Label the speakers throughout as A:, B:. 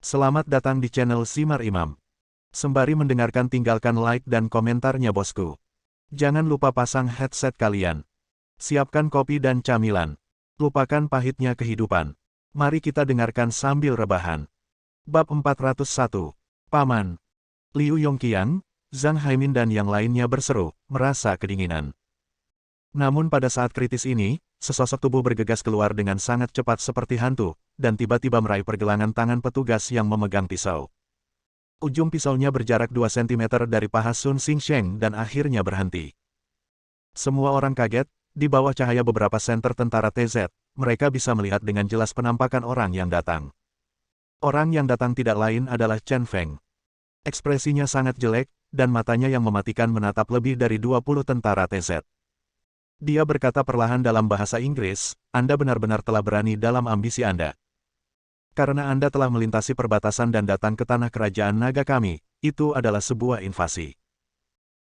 A: Selamat datang di channel Simar Imam. Sembari mendengarkan tinggalkan like dan komentarnya bosku. Jangan lupa pasang headset kalian. Siapkan kopi dan camilan. Lupakan pahitnya kehidupan. Mari kita dengarkan sambil rebahan. Bab 401. Paman. Liu Yongqiang, Zhang Haimin dan yang lainnya berseru, merasa kedinginan. Namun pada saat kritis ini, sesosok tubuh bergegas keluar dengan sangat cepat seperti hantu, dan tiba-tiba meraih pergelangan tangan petugas yang memegang pisau. Ujung pisaunya berjarak 2 cm dari paha Sun Xingsheng dan akhirnya berhenti. Semua orang kaget, di bawah cahaya beberapa senter tentara TZ, mereka bisa melihat dengan jelas penampakan orang yang datang. Orang yang datang tidak lain adalah Chen Feng. Ekspresinya sangat jelek, dan matanya yang mematikan menatap lebih dari 20 tentara TZ. Dia berkata perlahan dalam bahasa Inggris, "Anda benar-benar telah berani dalam ambisi Anda. Karena Anda telah melintasi perbatasan dan datang ke tanah kerajaan naga kami, itu adalah sebuah invasi.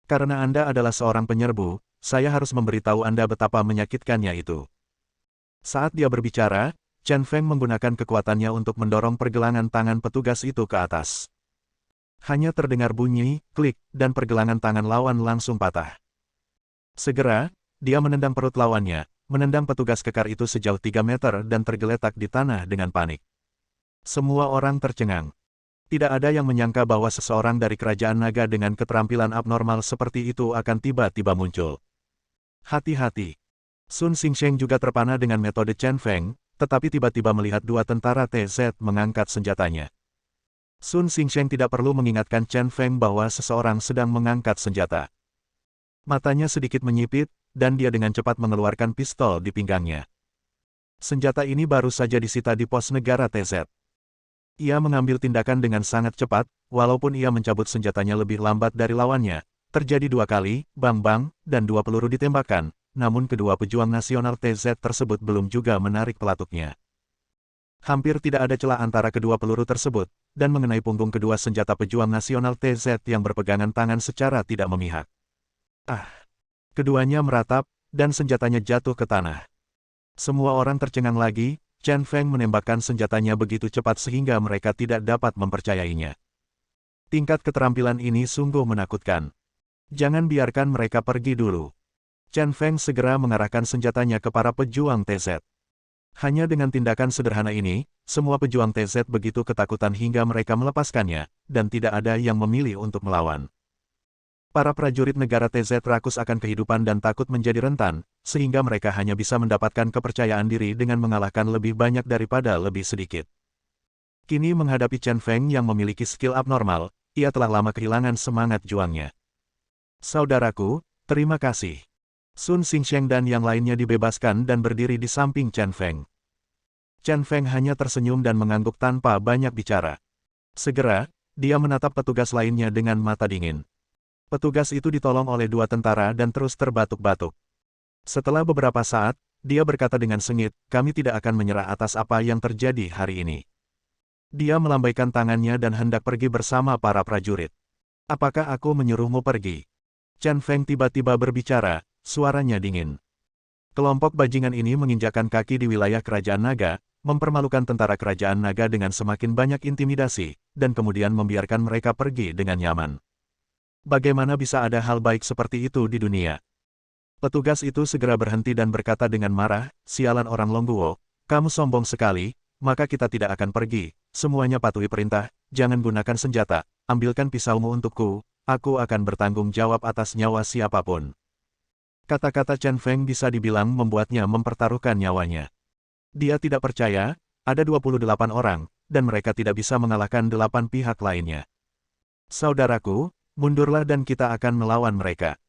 A: Karena Anda adalah seorang penyerbu, saya harus memberitahu Anda betapa menyakitkannya itu." Saat dia berbicara, Chen Feng menggunakan kekuatannya untuk mendorong pergelangan tangan petugas itu ke atas. Hanya terdengar bunyi, klik, dan pergelangan tangan lawan langsung patah. Segera, dia menendang perut lawannya, menendang petugas kekar itu sejauh 3 meter dan tergeletak di tanah dengan panik. Semua orang tercengang. Tidak ada yang menyangka bahwa seseorang dari kerajaan naga dengan keterampilan abnormal seperti itu akan tiba-tiba muncul. Hati-hati. Sun Xingsheng juga terpana dengan metode Chen Feng, tetapi tiba-tiba melihat 2 tentara TZ mengangkat senjatanya. Sun Xingsheng tidak perlu mengingatkan Chen Feng bahwa seseorang sedang mengangkat senjata. Matanya sedikit menyipit, dan dia dengan cepat mengeluarkan pistol di pinggangnya. Senjata ini baru saja disita di pos negara TZ. Ia mengambil tindakan dengan sangat cepat, walaupun ia mencabut senjatanya lebih lambat dari lawannya. Terjadi 2 kali, bang-bang, dan 2 peluru ditembakkan, namun kedua pejuang nasional TZ tersebut belum juga menarik pelatuknya. Hampir tidak ada celah antara kedua peluru tersebut, dan mengenai punggung kedua senjata pejuang nasional TZ yang berpegangan tangan secara tidak memihak. Keduanya meratap, dan senjatanya jatuh ke tanah. Semua orang tercengang lagi, Chen Feng menembakkan senjatanya begitu cepat sehingga mereka tidak dapat mempercayainya. Tingkat keterampilan ini sungguh menakutkan. Jangan biarkan mereka pergi dulu. Chen Feng segera mengarahkan senjatanya ke para pejuang TZ. Hanya dengan tindakan sederhana ini, semua pejuang TZ begitu ketakutan hingga mereka melepaskannya, dan tidak ada yang memilih untuk melawan. Para prajurit negara TZ rakus akan kehidupan dan takut menjadi rentan, sehingga mereka hanya bisa mendapatkan kepercayaan diri dengan mengalahkan lebih banyak daripada lebih sedikit. Kini menghadapi Chen Feng yang memiliki skill abnormal, ia telah lama kehilangan semangat juangnya. "Saudaraku, terima kasih." Sun Xingsheng dan yang lainnya dibebaskan dan berdiri di samping Chen Feng. Chen Feng hanya tersenyum dan mengangguk tanpa banyak bicara. Segera, dia menatap petugas lainnya dengan mata dingin. Petugas itu ditolong oleh 2 tentara dan terus terbatuk-batuk. Setelah beberapa saat, dia berkata dengan sengit, "Kami tidak akan menyerah atas apa yang terjadi hari ini." Dia melambaikan tangannya dan hendak pergi bersama para prajurit. "Apakah aku menyuruhmu pergi?" Chen Feng tiba-tiba berbicara, suaranya dingin. Kelompok bajingan ini menginjakkan kaki di wilayah kerajaan naga, mempermalukan tentara kerajaan naga dengan semakin banyak intimidasi, dan kemudian membiarkan mereka pergi dengan nyaman. Bagaimana bisa ada hal baik seperti itu di dunia? Petugas itu segera berhenti dan berkata dengan marah, "Sialan orang Longguo, kamu sombong sekali, maka kita tidak akan pergi, semuanya patuhi perintah, jangan gunakan senjata, ambilkan pisaumu untukku, aku akan bertanggung jawab atas nyawa siapapun." Kata-kata Chen Feng bisa dibilang membuatnya mempertaruhkan nyawanya. Dia tidak percaya, ada 28 orang, dan mereka tidak bisa mengalahkan 8 pihak lainnya. "Saudaraku, mundurlah dan kita akan melawan mereka."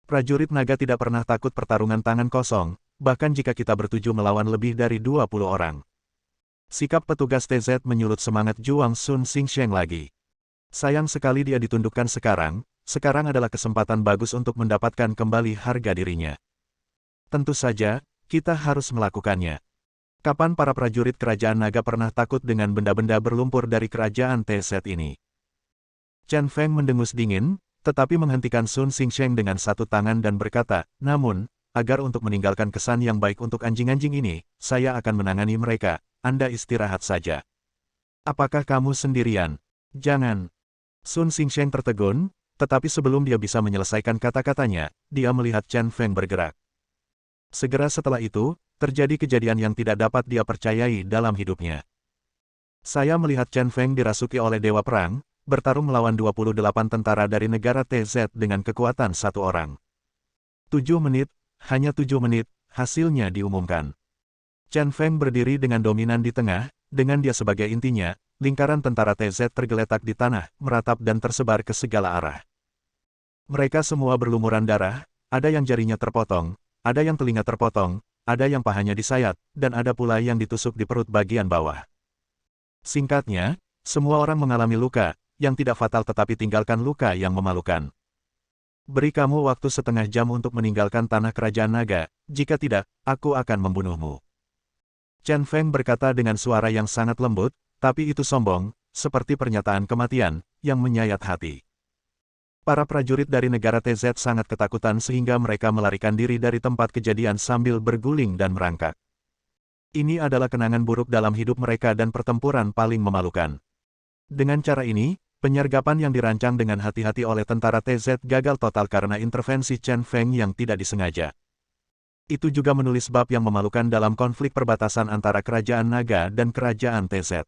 A: Prajurit naga tidak pernah takut pertarungan tangan kosong, bahkan jika kita bertuju melawan lebih dari 20 orang. Sikap petugas TZ menyulut semangat juang Sun Xingsheng lagi. Sayang sekali dia ditundukkan sekarang adalah kesempatan bagus untuk mendapatkan kembali harga dirinya. Tentu saja, kita harus melakukannya. Kapan para prajurit kerajaan naga pernah takut dengan benda-benda berlumpur dari kerajaan TZ ini? Chen Feng mendengus dingin, tetapi menghentikan Sun Xingsheng dengan satu tangan dan berkata, "Namun, agar untuk meninggalkan kesan yang baik untuk anjing-anjing ini, saya akan menangani mereka, Anda istirahat saja." Apakah kamu sendirian? Jangan. Sun Xingsheng tertegun, tetapi sebelum dia bisa menyelesaikan kata-katanya, dia melihat Chen Feng bergerak. Segera setelah itu, terjadi kejadian yang tidak dapat dia percayai dalam hidupnya. Saya melihat Chen Feng dirasuki oleh Dewa Perang, bertarung melawan 28 tentara dari negara TZ dengan kekuatan satu orang. 7 menit, hanya 7 menit, hasilnya diumumkan. Chen Feng berdiri dengan dominan di tengah, dengan dia sebagai intinya, lingkaran tentara TZ tergeletak di tanah, meratap dan tersebar ke segala arah. Mereka semua berlumuran darah, ada yang jarinya terpotong, ada yang telinga terpotong, ada yang pahanya disayat, dan ada pula yang ditusuk di perut bagian bawah. Singkatnya, semua orang mengalami luka, yang tidak fatal tetapi tinggalkan luka yang memalukan. Beri kamu waktu setengah jam untuk meninggalkan tanah kerajaan naga, jika tidak, aku akan membunuhmu. Chen Feng berkata dengan suara yang sangat lembut, tapi itu sombong, seperti pernyataan kematian, yang menyayat hati. Para prajurit dari negara TZ sangat ketakutan sehingga mereka melarikan diri dari tempat kejadian sambil berguling dan merangkak. Ini adalah kenangan buruk dalam hidup mereka dan pertempuran paling memalukan. Dengan cara ini, penyergapan yang dirancang dengan hati-hati oleh tentara TZ gagal total karena intervensi Chen Feng yang tidak disengaja. Itu juga menulis bab yang memalukan dalam konflik perbatasan antara kerajaan naga dan kerajaan TZ.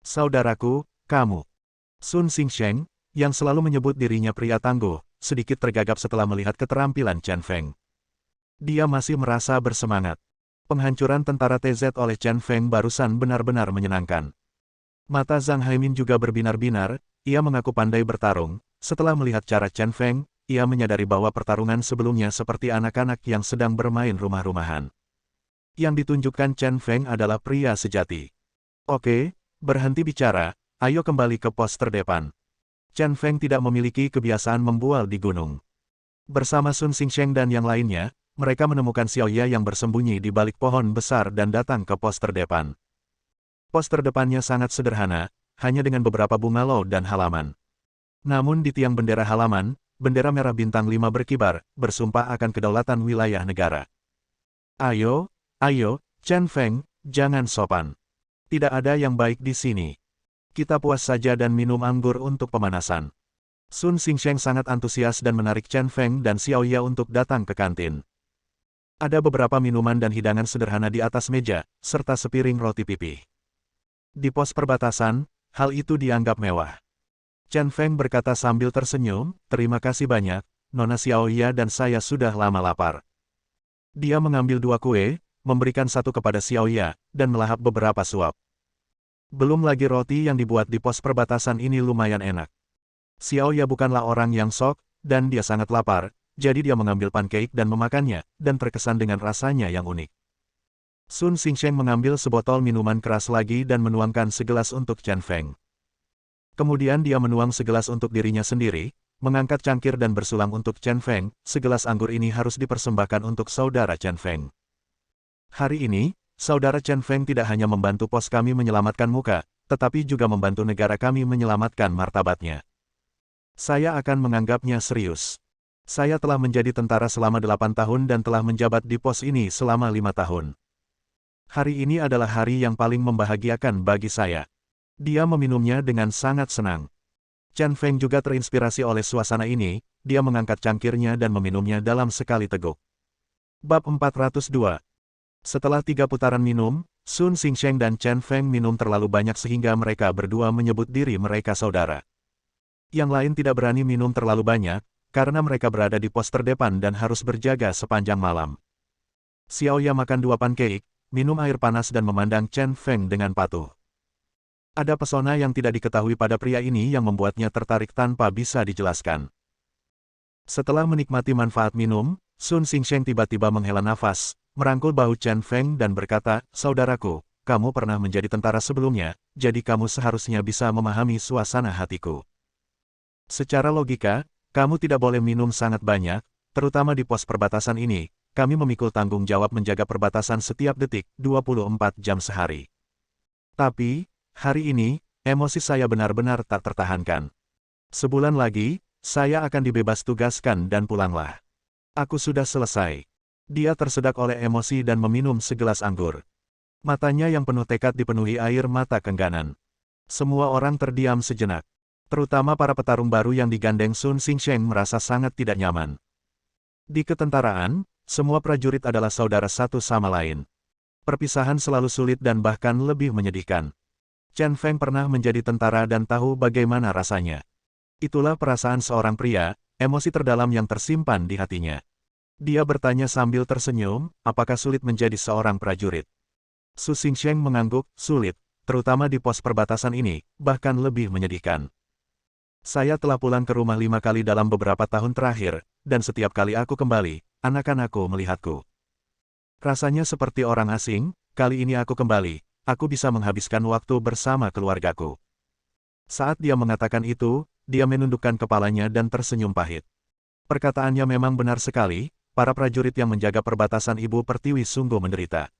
A: Saudaraku, kamu. Sun Xingsheng, yang selalu menyebut dirinya pria tangguh, sedikit tergagap setelah melihat keterampilan Chen Feng. Dia masih merasa bersemangat. Penghancuran tentara TZ oleh Chen Feng barusan benar-benar menyenangkan. Mata Zhang Haimin juga berbinar-binar, ia mengaku pandai bertarung. Setelah melihat cara Chen Feng, ia menyadari bahwa pertarungan sebelumnya seperti anak-anak yang sedang bermain rumah-rumahan. Yang ditunjukkan Chen Feng adalah pria sejati. Oke, berhenti bicara, ayo kembali ke pos terdepan. Chen Feng tidak memiliki kebiasaan membual di gunung. Bersama Sun Xingsheng dan yang lainnya, mereka menemukan Xiaoya yang bersembunyi di balik pohon besar dan datang ke pos terdepan. Pos terdepannya sangat sederhana, hanya dengan beberapa bungalow dan halaman. Namun di tiang bendera halaman, bendera merah bintang 5 berkibar, bersumpah akan kedaulatan wilayah negara. Ayo, Chen Feng, jangan sopan. Tidak ada yang baik di sini. Kita puas saja dan minum anggur untuk pemanasan. Sun Xingsheng sangat antusias dan menarik Chen Feng dan Xiaoya untuk datang ke kantin. Ada beberapa minuman dan hidangan sederhana di atas meja, serta sepiring roti pipih. Di pos perbatasan, hal itu dianggap mewah. Chen Feng berkata sambil tersenyum, terima kasih banyak, Nona Xiaoya dan saya sudah lama lapar. Dia mengambil 2 kue, memberikan satu kepada Xiaoya, dan melahap beberapa suap. Belum lagi roti yang dibuat di pos perbatasan ini lumayan enak. Xiaoya bukanlah orang yang sok, dan dia sangat lapar, jadi dia mengambil pancake dan memakannya, dan terkesan dengan rasanya yang unik. Sun Xingsheng mengambil sebotol minuman keras lagi dan menuangkan segelas untuk Chen Feng. Kemudian dia menuang segelas untuk dirinya sendiri, mengangkat cangkir dan bersulang untuk Chen Feng, segelas anggur ini harus dipersembahkan untuk saudara Chen Feng. Hari ini, saudara Chen Feng tidak hanya membantu pos kami menyelamatkan muka, tetapi juga membantu negara kami menyelamatkan martabatnya. Saya akan menganggapnya serius. Saya telah menjadi tentara selama 8 tahun dan telah menjabat di pos ini selama 5 tahun. Hari ini adalah hari yang paling membahagiakan bagi saya. Dia meminumnya dengan sangat senang. Chen Feng juga terinspirasi oleh suasana ini, dia mengangkat cangkirnya dan meminumnya dalam sekali teguk. Bab 402. Setelah 3 putaran minum, Sun Xingsheng dan Chen Feng minum terlalu banyak sehingga mereka berdua menyebut diri mereka saudara. Yang lain tidak berani minum terlalu banyak, karena mereka berada di pos terdepan dan harus berjaga sepanjang malam. Xiaoya makan 2 pancake, minum air panas dan memandang Chen Feng dengan patuh. Ada pesona yang tidak diketahui pada pria ini yang membuatnya tertarik tanpa bisa dijelaskan. Setelah menikmati manfaat minum, Sun Xingsheng tiba-tiba menghela nafas, merangkul bahu Chen Feng dan berkata, saudaraku, kamu pernah menjadi tentara sebelumnya, jadi kamu seharusnya bisa memahami suasana hatiku. Secara logika, kamu tidak boleh minum sangat banyak, terutama di pos perbatasan ini, kami memikul tanggung jawab menjaga perbatasan setiap detik, 24 jam sehari. Tapi, hari ini, emosi saya benar-benar tak tertahankan. Sebulan lagi, saya akan dibebas tugaskan dan pulanglah. Aku sudah selesai. Dia tersedak oleh emosi dan meminum segelas anggur. Matanya yang penuh tekad dipenuhi air mata kengganan. Semua orang terdiam sejenak. Terutama para petarung baru yang digandeng Sun Xingsheng merasa sangat tidak nyaman. Di ketentaraan, semua prajurit adalah saudara satu sama lain. Perpisahan selalu sulit dan bahkan lebih menyedihkan. Chen Feng pernah menjadi tentara dan tahu bagaimana rasanya. Itulah perasaan seorang pria, emosi terdalam yang tersimpan di hatinya. Dia bertanya sambil tersenyum, apakah sulit menjadi seorang prajurit? Su Xingsheng mengangguk, sulit, terutama di pos perbatasan ini, bahkan lebih menyedihkan. Saya telah pulang ke rumah 5 kali dalam beberapa tahun terakhir, dan setiap kali aku kembali, anak-anakku melihatku. Rasanya seperti orang asing, kali ini aku kembali, aku bisa menghabiskan waktu bersama keluargaku. Saat dia mengatakan itu, dia menundukkan kepalanya dan tersenyum pahit. Perkataannya memang benar sekali, para prajurit yang menjaga perbatasan Ibu Pertiwi sungguh menderita.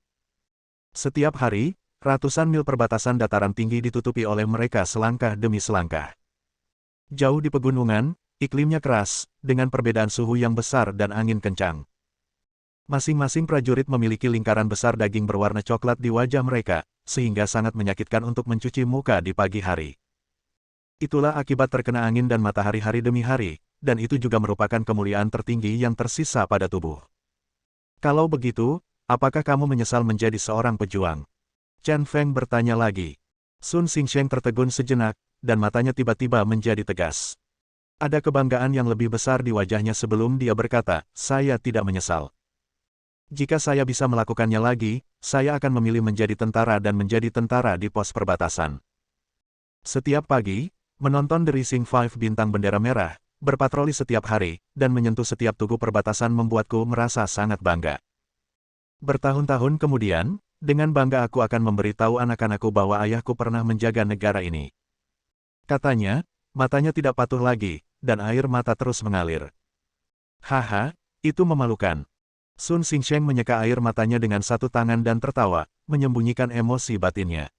A: Setiap hari, ratusan mil perbatasan dataran tinggi ditutupi oleh mereka selangkah demi selangkah. Jauh di pegunungan, iklimnya keras, dengan perbedaan suhu yang besar dan angin kencang. Masing-masing prajurit memiliki lingkaran besar daging berwarna coklat di wajah mereka, sehingga sangat menyakitkan untuk mencuci muka di pagi hari. Itulah akibat terkena angin dan matahari hari demi hari, dan itu juga merupakan kemuliaan tertinggi yang tersisa pada tubuh. Kalau begitu, apakah kamu menyesal menjadi seorang pejuang? Chen Feng bertanya lagi. Sun Xingsheng tertegun sejenak, dan matanya tiba-tiba menjadi tegas. Ada kebanggaan yang lebih besar di wajahnya sebelum dia berkata, saya tidak menyesal. Jika saya bisa melakukannya lagi, saya akan memilih menjadi tentara dan menjadi tentara di pos perbatasan. Setiap pagi, menonton The Rising Five bintang bendera merah, berpatroli setiap hari, dan menyentuh setiap tugu perbatasan membuatku merasa sangat bangga. Bertahun-tahun kemudian, dengan bangga aku akan memberitahu anak-anakku bahwa ayahku pernah menjaga negara ini. Katanya, matanya tidak patuh lagi, dan air mata terus mengalir. Haha, itu memalukan. Sun Xingsheng menyeka air matanya dengan satu tangan dan tertawa, menyembunyikan emosi batinnya.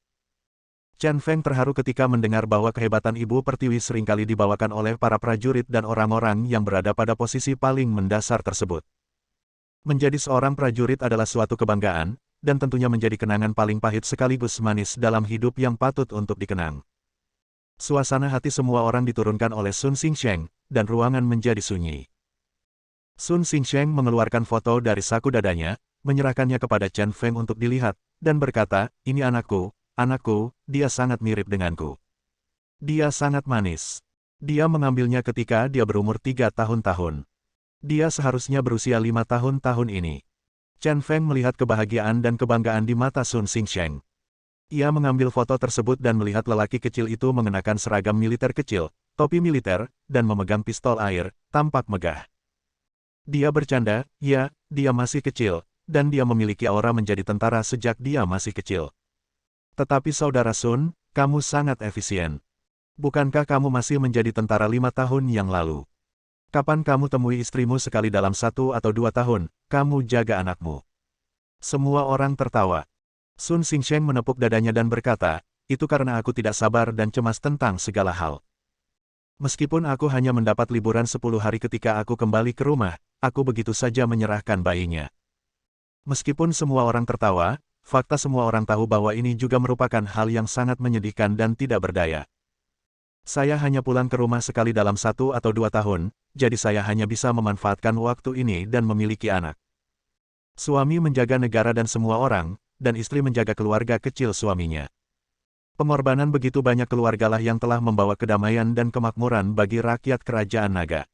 A: Chen Feng terharu ketika mendengar bahwa kehebatan Ibu Pertiwi seringkali dibawakan oleh para prajurit dan orang-orang yang berada pada posisi paling mendasar tersebut. Menjadi seorang prajurit adalah suatu kebanggaan, dan tentunya menjadi kenangan paling pahit sekaligus manis dalam hidup yang patut untuk dikenang. Suasana hati semua orang diturunkan oleh Sun Xingsheng, dan ruangan menjadi sunyi. Sun Xingsheng mengeluarkan foto dari saku dadanya, menyerahkannya kepada Chen Feng untuk dilihat, dan berkata, ini anakku, dia sangat mirip denganku. Dia sangat manis. Dia mengambilnya ketika dia berumur 3 tahun-tahun. Dia seharusnya berusia 5 tahun ini. Chen Feng melihat kebahagiaan dan kebanggaan di mata Sun Xingsheng. Ia mengambil foto tersebut dan melihat lelaki kecil itu mengenakan seragam militer kecil, topi militer, dan memegang pistol air, tampak megah. Dia bercanda, ya, dia masih kecil, dan dia memiliki aura menjadi tentara sejak dia masih kecil. Tetapi saudara Sun, kamu sangat efisien. Bukankah kamu masih menjadi tentara 5 tahun yang lalu? Kapan kamu temui istrimu sekali dalam 1 atau 2 tahun, kamu jaga anakmu? Semua orang tertawa. Sun Xingsheng menepuk dadanya dan berkata, itu karena aku tidak sabar dan cemas tentang segala hal. Meskipun aku hanya mendapat liburan 10 hari ketika aku kembali ke rumah, aku begitu saja menyerahkan bayinya. Meskipun semua orang tertawa, fakta semua orang tahu bahwa ini juga merupakan hal yang sangat menyedihkan dan tidak berdaya. Saya hanya pulang ke rumah sekali dalam 1 atau 2 tahun, jadi saya hanya bisa memanfaatkan waktu ini dan memiliki anak. Suami menjaga negara dan semua orang, dan istri menjaga keluarga kecil suaminya. Pengorbanan begitu banyak keluargalah yang telah membawa kedamaian dan kemakmuran bagi rakyat kerajaan naga.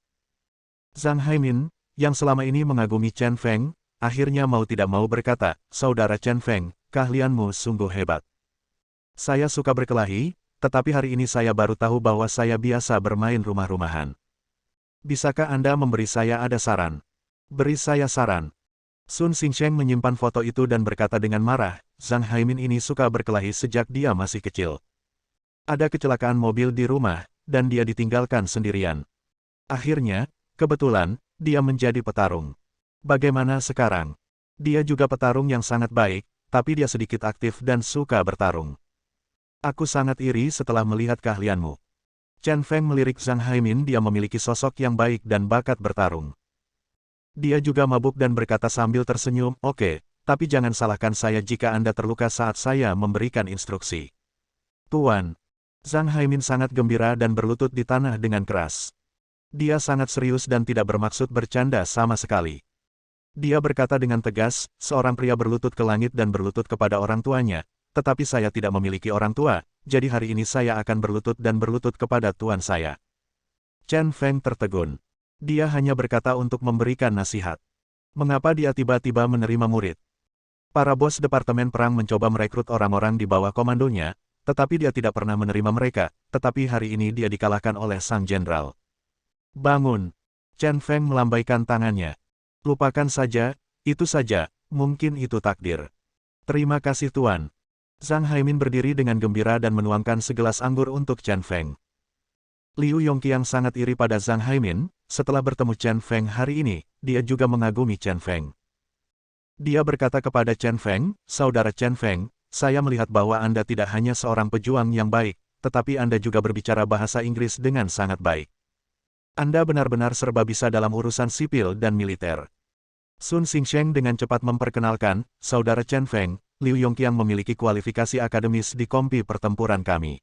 A: Zhang Haimin, yang selama ini mengagumi Chen Feng, akhirnya mau tidak mau berkata, saudara Chen Feng, keahlianmu sungguh hebat. Saya suka berkelahi, tetapi hari ini saya baru tahu bahwa saya biasa bermain rumah-rumahan. Bisakah Anda memberi saya ada saran? Beri saya saran. Sun Xingsheng menyimpan foto itu dan berkata dengan marah, Zhang Haimin ini suka berkelahi sejak dia masih kecil. Ada kecelakaan mobil di rumah, dan dia ditinggalkan sendirian. Akhirnya, kebetulan, dia menjadi petarung. Bagaimana sekarang? Dia juga petarung yang sangat baik, tapi dia sedikit aktif dan suka bertarung. Aku sangat iri setelah melihat keahlianmu. Chen Feng melirik Zhang Haimin, dia memiliki sosok yang baik dan bakat bertarung. Dia juga mabuk dan berkata sambil tersenyum, oke, tapi jangan salahkan saya jika Anda terluka saat saya memberikan instruksi. Tuan, Zhang Haimin sangat gembira dan berlutut di tanah dengan keras. Dia sangat serius dan tidak bermaksud bercanda sama sekali. Dia berkata dengan tegas, seorang pria berlutut ke langit dan berlutut kepada orang tuanya, tetapi saya tidak memiliki orang tua, jadi hari ini saya akan berlutut dan berlutut kepada tuan saya. Chen Feng tertegun. Dia hanya berkata untuk memberikan nasihat. Mengapa dia tiba-tiba menerima murid? Para bos departemen perang mencoba merekrut orang-orang di bawah komandonya, tetapi dia tidak pernah menerima mereka, tetapi hari ini dia dikalahkan oleh sang jenderal. Bangun! Chen Feng melambaikan tangannya. Lupakan saja, itu saja, mungkin itu takdir. Terima kasih Tuan. Zhang Haimin berdiri dengan gembira dan menuangkan segelas anggur untuk Chen Feng. Liu Yongqiang sangat iri pada Zhang Haimin, setelah bertemu Chen Feng hari ini, dia juga mengagumi Chen Feng. Dia berkata kepada Chen Feng, Saudara Chen Feng, saya melihat bahwa Anda tidak hanya seorang pejuang yang baik, tetapi Anda juga berbicara bahasa Inggris dengan sangat baik. Anda benar-benar serba bisa dalam urusan sipil dan militer. Sun Xingsheng dengan cepat memperkenalkan, Saudara Chen Feng, Liu Yongqiang memiliki kualifikasi akademis di kompi pertempuran kami.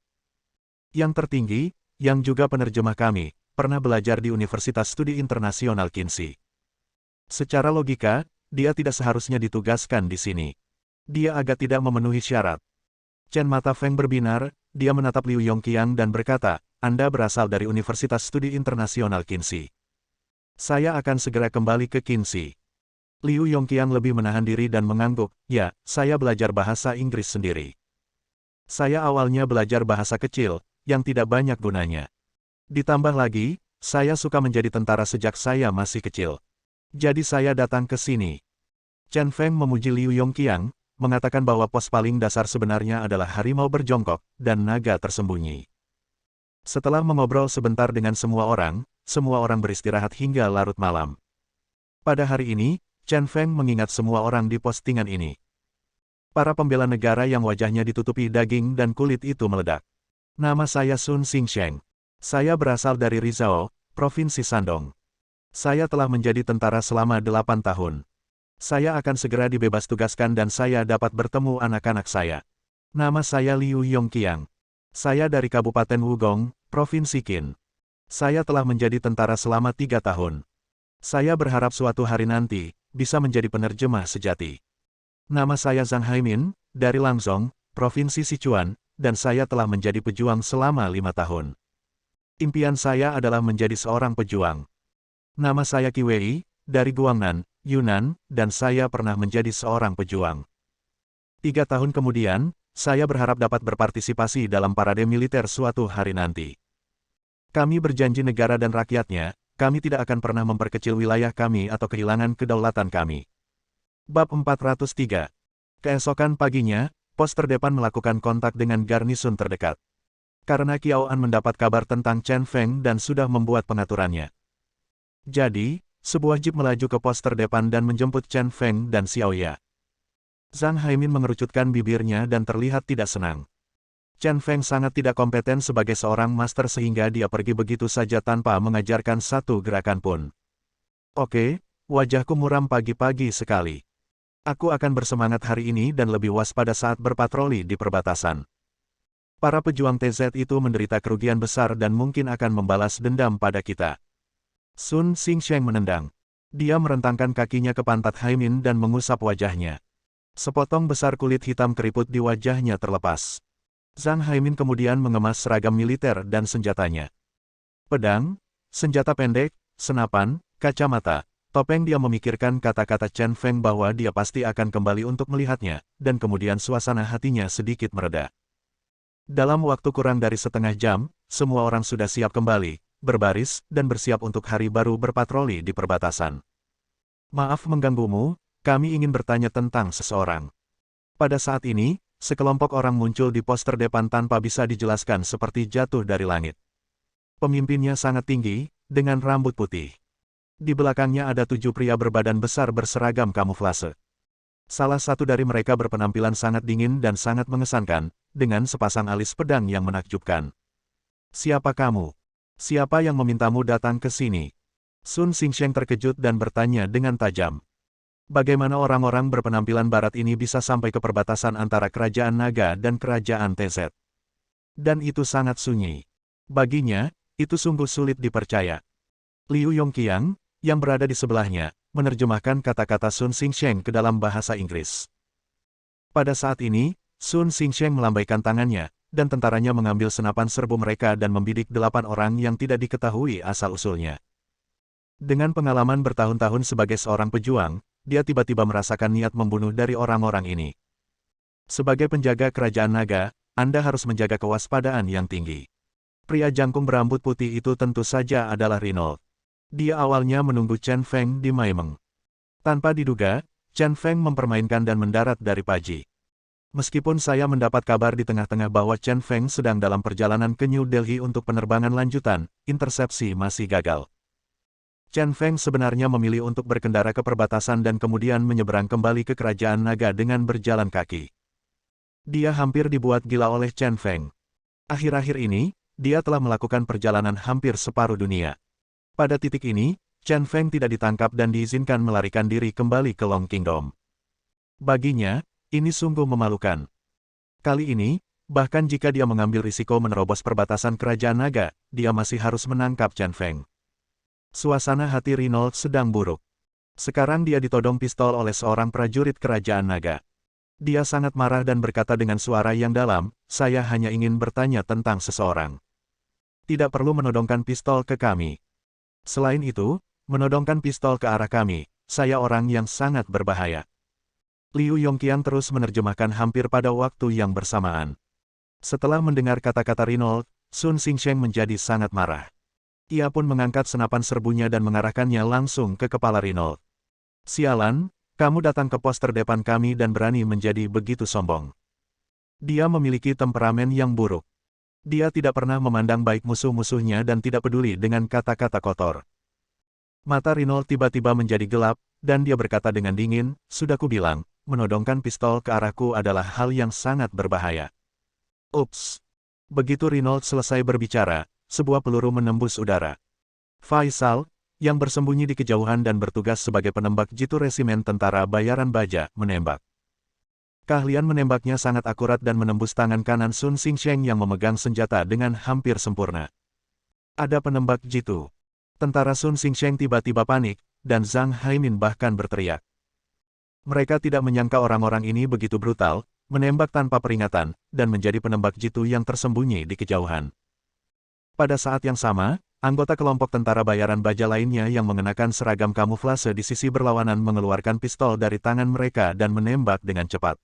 A: Yang tertinggi, yang juga penerjemah kami, pernah belajar di Universitas Studi Internasional Qincy. Secara logika, dia tidak seharusnya ditugaskan di sini. Dia agak tidak memenuhi syarat. Chen mata Feng berbinar, dia menatap Liu Yongqiang dan berkata, Anda berasal dari Universitas Studi Internasional Qincy. Saya akan segera kembali ke Qincy. Liu Yongqiang lebih menahan diri dan mengangguk, ya, saya belajar bahasa Inggris sendiri. Saya awalnya belajar bahasa kecil, yang tidak banyak gunanya. Ditambah lagi, saya suka menjadi tentara sejak saya masih kecil. Jadi saya datang ke sini. Chen Feng memuji Liu Yongqiang, mengatakan bahwa pos paling dasar sebenarnya adalah harimau berjongkok, dan naga tersembunyi. Setelah mengobrol sebentar dengan semua orang beristirahat hingga larut malam. Pada hari ini, Chen Feng mengingat semua orang di postingan ini. Para pembela negara yang wajahnya ditutupi daging dan kulit itu meledak. Nama saya Sun Xingsheng. Saya berasal dari Rizhao, Provinsi Shandong. Saya telah menjadi tentara selama 8 tahun. Saya akan segera dibebas tugaskan dan saya dapat bertemu anak-anak saya. Nama saya Liu Yongqiang. Saya dari Kabupaten Wugong, Provinsi Qin. Saya telah menjadi tentara selama 3 tahun. Saya berharap suatu hari nanti, bisa menjadi penerjemah sejati. Nama saya Zhang Haimin, dari Langzhong, Provinsi Sichuan, dan saya telah menjadi pejuang selama 5 tahun. Impian saya adalah menjadi seorang pejuang. Nama saya Qi Wei, dari Guangnan, Yunnan, dan saya pernah menjadi seorang pejuang. 3 tahun kemudian, saya berharap dapat berpartisipasi dalam parade militer suatu hari nanti. Kami berjanji negara dan rakyatnya, kami tidak akan pernah memperkecil wilayah kami atau kehilangan kedaulatan kami. Bab 403. Keesokan paginya, pos terdepan melakukan kontak dengan garnisun terdekat. Karena Qiao An mendapat kabar tentang Chen Feng dan sudah membuat pengaturannya. Jadi, sebuah jeep melaju ke pos terdepan dan menjemput Chen Feng dan Xiaoya. Zhang Haimin mengerucutkan bibirnya dan terlihat tidak senang. Chen Feng sangat tidak kompeten sebagai seorang master sehingga dia pergi begitu saja tanpa mengajarkan satu gerakan pun. Oke, wajahku muram pagi-pagi sekali. Aku akan bersemangat hari ini dan lebih waspada saat berpatroli di perbatasan. Para pejuang TZ itu menderita kerugian besar dan mungkin akan membalas dendam pada kita. Sun Xingsheng menendang. Dia merentangkan kakinya ke pantat Haimin dan mengusap wajahnya. Sepotong besar kulit hitam keriput di wajahnya terlepas. Zhang Haimin kemudian mengemas seragam militer dan senjatanya. Pedang, senjata pendek, senapan, kacamata, topeng. Dia memikirkan kata-kata Chen Feng bahwa dia pasti akan kembali untuk melihatnya, dan kemudian suasana hatinya sedikit mereda. Dalam waktu kurang dari setengah jam, semua orang sudah siap kembali, berbaris, dan bersiap untuk hari baru berpatroli di perbatasan. Maaf mengganggumu, kami ingin bertanya tentang seseorang. Pada saat ini, sekelompok orang muncul di pos terdepan tanpa bisa dijelaskan seperti jatuh dari langit. Pemimpinnya sangat tinggi, dengan rambut putih. Di belakangnya ada 7 pria berbadan besar berseragam kamuflase. Salah satu dari mereka berpenampilan sangat dingin dan sangat mengesankan, dengan sepasang alis pedang yang menakjubkan. Siapa kamu? Siapa yang memintamu datang ke sini? Sun Xingsheng terkejut dan bertanya dengan tajam. Bagaimana orang-orang berpenampilan barat ini bisa sampai ke perbatasan antara Kerajaan Naga dan Kerajaan TZ? Dan itu sangat sunyi. Baginya, itu sungguh sulit dipercaya. Liu Yongqiang, yang berada di sebelahnya, menerjemahkan kata-kata Sun Xingsheng ke dalam bahasa Inggris. Pada saat ini, Sun Xingsheng melambaikan tangannya, dan tentaranya mengambil senapan serbu mereka dan membidik 8 orang yang tidak diketahui asal-usulnya. Dengan pengalaman bertahun-tahun sebagai seorang pejuang, dia tiba-tiba merasakan niat membunuh dari orang-orang ini. Sebagai penjaga kerajaan naga, Anda harus menjaga kewaspadaan yang tinggi. Pria jangkung berambut putih itu tentu saja adalah Reynolds. Dia awalnya menunggu Chen Feng di Maimeng. Tanpa diduga, Chen Feng mempermainkan dan mendarat dari Paji. Meskipun saya mendapat kabar di tengah-tengah bahwa Chen Feng sedang dalam perjalanan ke New Delhi untuk penerbangan lanjutan, intersepsi masih gagal. Chen Feng sebenarnya memilih untuk berkendara ke perbatasan dan kemudian menyeberang kembali ke kerajaan naga dengan berjalan kaki. Dia hampir dibuat gila oleh Chen Feng. Akhir-akhir ini, dia telah melakukan perjalanan hampir separuh dunia. Pada titik ini, Chen Feng tidak ditangkap dan diizinkan melarikan diri kembali ke Long Kingdom. Baginya, ini sungguh memalukan. Kali ini, bahkan jika dia mengambil risiko menerobos perbatasan kerajaan naga, dia masih harus menangkap Chen Feng. Suasana hati Reynolds sedang buruk. Sekarang dia ditodong pistol oleh seorang prajurit kerajaan naga. Dia sangat marah dan berkata dengan suara yang dalam, "Saya hanya ingin bertanya tentang seseorang. Tidak perlu menodongkan pistol ke kami. Selain itu, menodongkan pistol ke arah kami, saya orang yang sangat berbahaya." Liu Yongqiang terus menerjemahkan hampir pada waktu yang bersamaan. Setelah mendengar kata-kata Reynolds, Sun Xingsheng menjadi sangat marah. Ia pun mengangkat senapan serbunya dan mengarahkannya langsung ke kepala Reynolds. "Sialan, kamu datang ke pos terdepan kami dan berani menjadi begitu sombong." Dia memiliki temperamen yang buruk. Dia tidak pernah memandang baik musuh-musuhnya dan tidak peduli dengan kata-kata kotor. Mata Reynolds tiba-tiba menjadi gelap, dan dia berkata dengan dingin, "Sudah kubilang, menodongkan pistol ke arahku adalah hal yang sangat berbahaya." Ups. Begitu Reynolds selesai berbicara, sebuah peluru menembus udara. Faisal, yang bersembunyi di kejauhan dan bertugas sebagai penembak jitu resimen tentara bayaran baja, menembak. Keahlian menembaknya sangat akurat dan menembus tangan kanan Sun Xingsheng yang memegang senjata dengan hampir sempurna. Ada penembak jitu. Tentara Sun Xingsheng tiba-tiba panik, dan Zhang Haimin bahkan berteriak. Mereka tidak menyangka orang-orang ini begitu brutal, menembak tanpa peringatan, dan menjadi penembak jitu yang tersembunyi di kejauhan. Pada saat yang sama, anggota kelompok tentara bayaran baja lainnya yang mengenakan seragam kamuflase di sisi berlawanan mengeluarkan pistol dari tangan mereka dan menembak dengan cepat.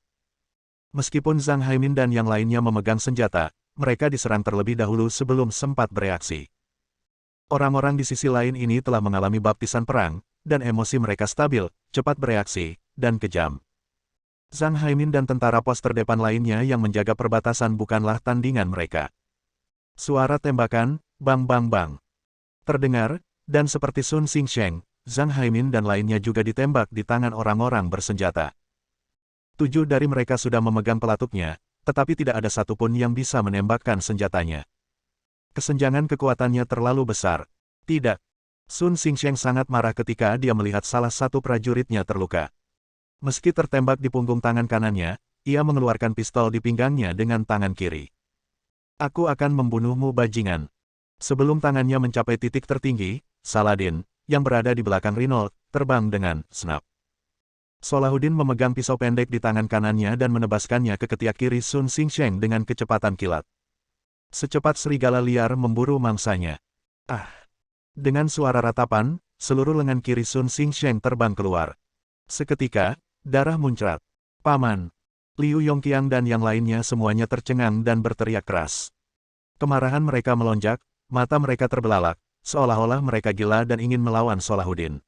A: Meskipun Zhang Haimin dan yang lainnya memegang senjata, mereka diserang terlebih dahulu sebelum sempat bereaksi. Orang-orang di sisi lain ini telah mengalami baptisan perang, dan emosi mereka stabil, cepat bereaksi, dan kejam. Zhang Haimin dan tentara pos terdepan lainnya yang menjaga perbatasan bukanlah tandingan mereka. Suara tembakan, bang bang bang, terdengar, dan seperti Sun Xingsheng, Zhang Haimin dan lainnya juga ditembak di tangan orang-orang bersenjata. 7 dari mereka sudah memegang pelatuknya, tetapi tidak ada satupun yang bisa menembakkan senjatanya. Kesenjangan kekuatannya terlalu besar. Tidak. Sun Xingsheng sangat marah ketika dia melihat salah satu prajuritnya terluka. Meski tertembak di punggung tangan kanannya, ia mengeluarkan pistol di pinggangnya dengan tangan kiri. "Aku akan membunuhmu bajingan." Sebelum tangannya mencapai titik tertinggi, Saladin, yang berada di belakang Reynolds, terbang dengan snap. Salahuddin memegang pisau pendek di tangan kanannya dan menebaskannya ke ketiak kiri Sun Xingsheng dengan kecepatan kilat. Secepat serigala liar memburu mangsanya. Ah! Dengan suara ratapan, seluruh lengan kiri Sun Xingsheng terbang keluar. Seketika, darah muncrat. "Paman!" Liu Yongqiang dan yang lainnya semuanya tercengang dan berteriak keras. Kemarahan mereka melonjak, mata mereka terbelalak, seolah-olah mereka gila dan ingin melawan Salahuddin.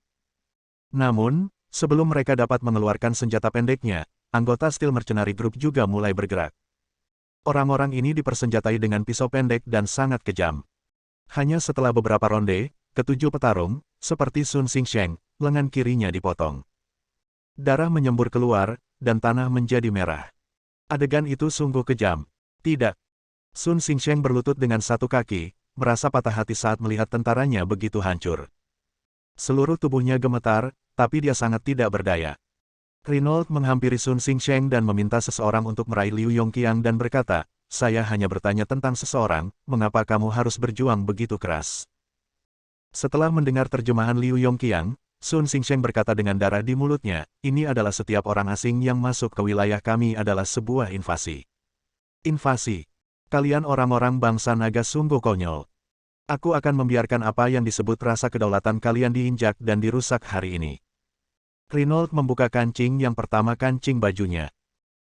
A: Namun, sebelum mereka dapat mengeluarkan senjata pendeknya, anggota Steel Mercenary Group juga mulai bergerak. Orang-orang ini dipersenjatai dengan pisau pendek dan sangat kejam. Hanya setelah beberapa ronde, ketujuh petarung, seperti Sun Xingsheng, lengan kirinya dipotong. Darah menyembur keluar, dan tanah menjadi merah. Adegan itu sungguh kejam. Tidak. Sun Xingsheng berlutut dengan satu kaki, merasa patah hati saat melihat tentaranya begitu hancur. Seluruh tubuhnya gemetar, tapi dia sangat tidak berdaya. Reynolds menghampiri Sun Xingsheng dan meminta seseorang untuk meraih Liu Yongqiang dan berkata, saya hanya bertanya tentang seseorang, mengapa kamu harus berjuang begitu keras? Setelah mendengar terjemahan Liu Yongqiang, Sun Xingsheng berkata dengan darah di mulutnya, ini adalah setiap orang asing yang masuk ke wilayah kami adalah sebuah invasi. Invasi. Kalian orang-orang bangsa naga sungguh konyol. Aku akan membiarkan apa yang disebut rasa kedaulatan kalian diinjak dan dirusak hari ini. Reynolds membuka kancing yang pertama kancing bajunya.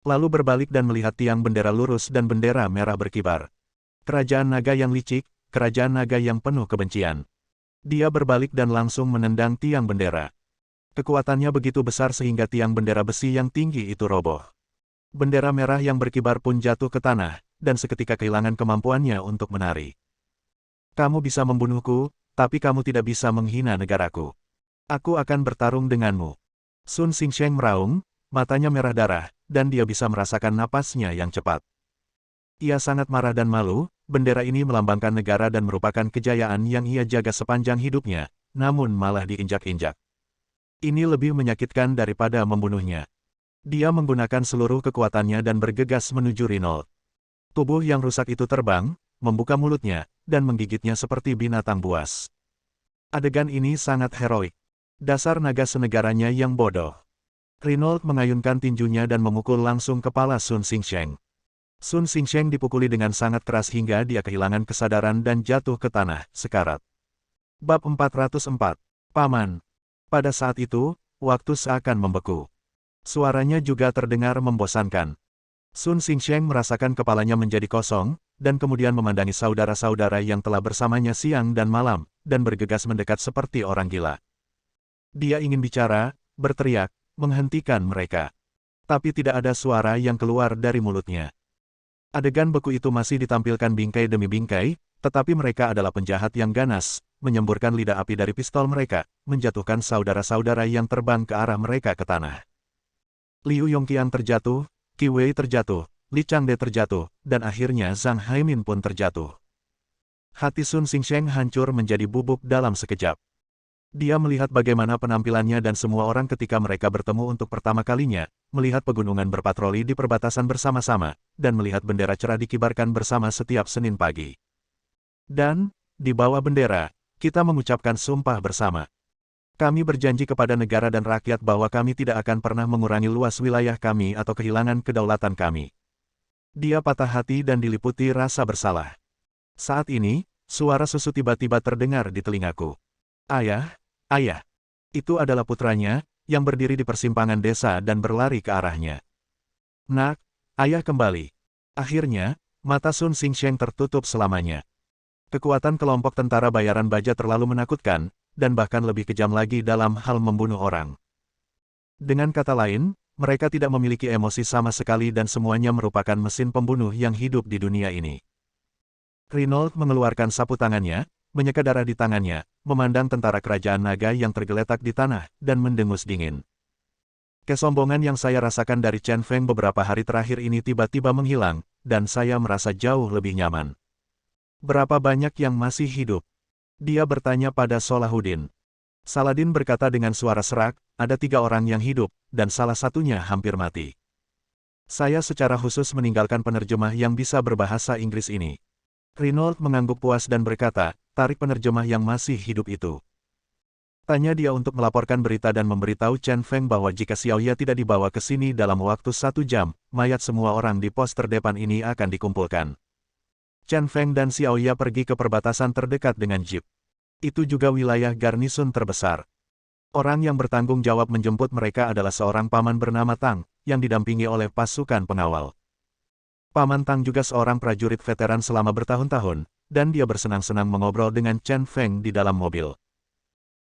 A: Lalu berbalik dan melihat tiang bendera lurus dan bendera merah berkibar. Kerajaan naga yang licik, kerajaan naga yang penuh kebencian. Dia berbalik dan langsung menendang tiang bendera. Kekuatannya begitu besar sehingga tiang bendera besi yang tinggi itu roboh. Bendera merah yang berkibar pun jatuh ke tanah, dan seketika kehilangan kemampuannya untuk menari. Kamu bisa membunuhku, tapi kamu tidak bisa menghina negaraku. Aku akan bertarung denganmu. Sun Xingsheng meraung, matanya merah darah, dan dia bisa merasakan napasnya yang cepat. Ia sangat marah dan malu, bendera ini melambangkan negara dan merupakan kejayaan yang ia jaga sepanjang hidupnya, namun malah diinjak-injak. Ini lebih menyakitkan daripada membunuhnya. Dia menggunakan seluruh kekuatannya dan bergegas menuju Reynolds. Tubuh yang rusak itu terbang, membuka mulutnya, dan menggigitnya seperti binatang buas. Adegan ini sangat heroik. Dasar naga senegaranya yang bodoh. Reynolds mengayunkan tinjunya dan memukul langsung kepala Sun Xingsheng. Sun Xingsheng dipukuli dengan sangat keras hingga dia kehilangan kesadaran dan jatuh ke tanah, sekarat. Bab 404. Paman. Pada saat itu, waktu seakan membeku. Suaranya juga terdengar membosankan. Sun Xingsheng merasakan kepalanya menjadi kosong, dan kemudian memandangi saudara-saudara yang telah bersamanya siang dan malam, dan bergegas mendekat seperti orang gila. Dia ingin bicara, berteriak, menghentikan mereka. Tapi tidak ada suara yang keluar dari mulutnya. Adegan beku itu masih ditampilkan bingkai demi bingkai, tetapi mereka adalah penjahat yang ganas, menyemburkan lidah api dari pistol mereka, menjatuhkan saudara-saudara yang terbang ke arah mereka ke tanah. Liu Yongqiang terjatuh, Qi Wei terjatuh, Li Changde terjatuh, dan akhirnya Zhang Haimin pun terjatuh. Hati Sun Xingsheng hancur menjadi bubuk dalam sekejap. Dia melihat bagaimana penampilannya dan semua orang ketika mereka bertemu untuk pertama kalinya, melihat pegunungan berpatroli di perbatasan bersama-sama, dan melihat bendera cerah dikibarkan bersama setiap Senin pagi. Dan, di bawah bendera, kita mengucapkan sumpah bersama. Kami berjanji kepada negara dan rakyat bahwa kami tidak akan pernah mengurangi luas wilayah kami atau kehilangan kedaulatan kami. Dia patah hati dan diliputi rasa bersalah. Saat ini, suara susu tiba-tiba terdengar di telingaku. Ayah, ayah. Itu adalah putranya, yang berdiri di persimpangan desa dan berlari ke arahnya. Nak, ayah kembali. Akhirnya, mata Sun Xingsheng tertutup selamanya. Kekuatan kelompok tentara bayaran baja terlalu menakutkan, dan bahkan lebih kejam lagi dalam hal membunuh orang. Dengan kata lain, mereka tidak memiliki emosi sama sekali dan semuanya merupakan mesin pembunuh yang hidup di dunia ini. Reynolds mengeluarkan sapu tangannya, menyeka darah di tangannya, memandang tentara kerajaan naga yang tergeletak di tanah, dan mendengus dingin. Kesombongan yang saya rasakan dari Chen Feng beberapa hari terakhir ini tiba-tiba menghilang, dan saya merasa jauh lebih nyaman. Berapa banyak yang masih hidup? Dia bertanya pada Solahuddin. Saladin berkata dengan suara serak, ada 3 orang yang hidup, dan salah satunya hampir mati. Saya secara khusus meninggalkan penerjemah yang bisa berbahasa Inggris ini. Reynolds mengangguk puas dan berkata, tarik penerjemah yang masih hidup itu. Tanya dia untuk melaporkan berita dan memberitahu Chen Feng bahwa jika Xiaoya tidak dibawa ke sini dalam waktu 1 jam, mayat semua orang di pos terdepan ini akan dikumpulkan. Chen Feng dan Xiaoya pergi ke perbatasan terdekat dengan jeep. Itu juga wilayah garnisun terbesar. Orang yang bertanggung jawab menjemput mereka adalah seorang paman bernama Tang, yang didampingi oleh pasukan pengawal. Paman Tang juga seorang prajurit veteran selama bertahun-tahun, dan dia bersenang-senang mengobrol dengan Chen Feng di dalam mobil.